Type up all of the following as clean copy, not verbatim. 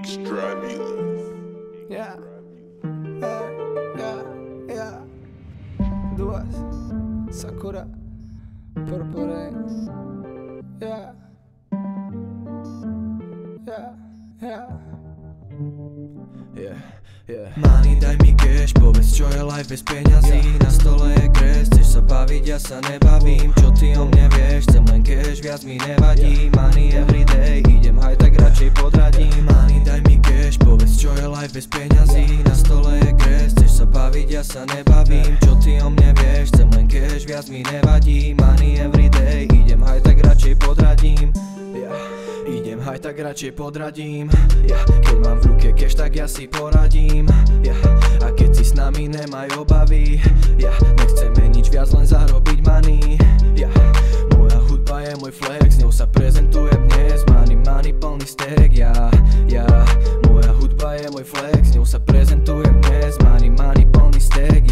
Yeah, yeah. Duas, Sakura, Purple Rain. Yeah, yeah. Money, daj mi cash, povedz čo je life bez peňazí. Na stole je kres, chceš sa baviť, ja sa nebavím. Čo ty o mne vieš, chcem len cash, viac mi nevadí. Money everyday, idem haj, tak radšej podradím. Money, daj mi cash, povedz čo je life bez peňazí. Na stole je kres, chceš sa baviť, ja sa nebavím. Čo ty o mne vieš, chcem len cash, viac mi nevadí. Money everyday, idem haj, tak radšej podradím. Idem haj, tak radšej podradím. Keď mám v ruke cash, tak ja si poradím. A keď si s nami, nemaj obavy. Nechceme nič viac, len zarobiť money. Moja hudba je môj flex, s ňou sa prezentujem dnes. Money, plný stek, Moja hudba je môj flex, s ňou sa prezentujem dnes. Money, plný stek,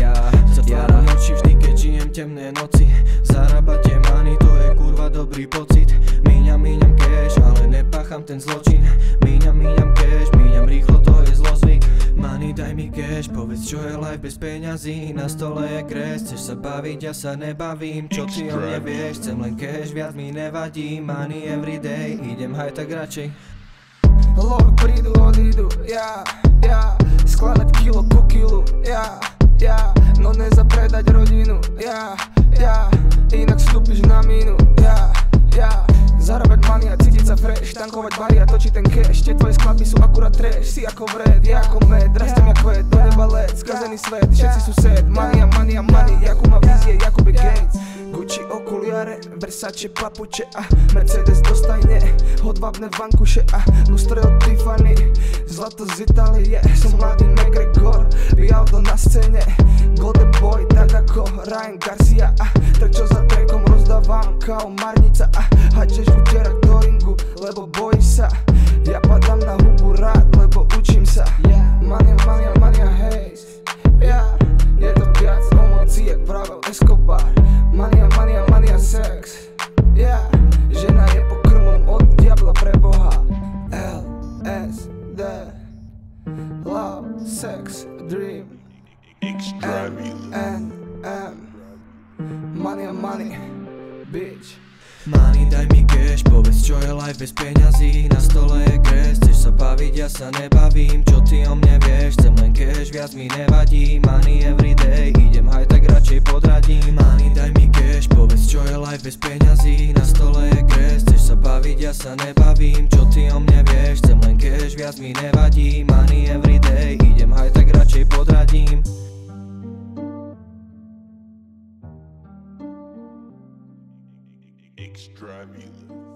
Zatváram oči vždy, keď žijem temné noci. Zarábate money, to je kurva dobrý pocit. Míňam cash, ale nepácham ten zločin. Míňam cash, míňam rýchlo, to je zlozvyk. Money, daj mi cash, povedz čo je life bez peňazí. Na stole je kres, chceš sa baviť, ja sa nebavím. Čo ty o mne vieš, chcem len cash, viac mi nevadí. Money everyday, idem haj, tak radšej. Love prídu, odídu, skladať kilo po kilu, no nezapredať rodinu, inak vstúpiš na mínu, zarábať money a cítiť sa fresh, tankovať bary a točiť ten cash. Tie tvoje skladby sú akurát trash, si ako vred, ja ako med, rastem jak kvet, do neba let, skazený svet, všetci sú sad. Money, Jakub má vízie, Jakub je Gates. Gucci okuliare, Versace papuče a Mercedes dostajne, hodvábne vankuše a lustre od Tiffany. Zlato z Itálie, som mladý McGregor, auto na scéne, Golden Boy, tak ako Ryan Garcia a tak čo za trackom rozdávam kao marnica a hačeš uterať do ringu, lebo bojíš sa. Ja padám na hubu rád, lebo učím sa. Mania, hejs, je to viac emocí, jak vravel Escobar. Mania, sex, žena je pokrmom od diabla pre Boha. LSD, love, sex, dream, money, bitch. Money, daj mi cash, povedz čo je life bez peňazí. Na stole je kres, chceš sa baviť, ja sa nebavím. Čo ty o mne vieš, chcem len cash, viac mi nevadí. Money everyday, idem haj, tak radšej podradím. Money, daj mi cash, povedz čo je life bez peňazí. Na stole je kres, chceš sa baviť, ja sa nebavím. Čo ty o mne vieš, chcem len cash, viac mi nevadí. Money everyday, idem haj, tak radšej podradím. Extra music.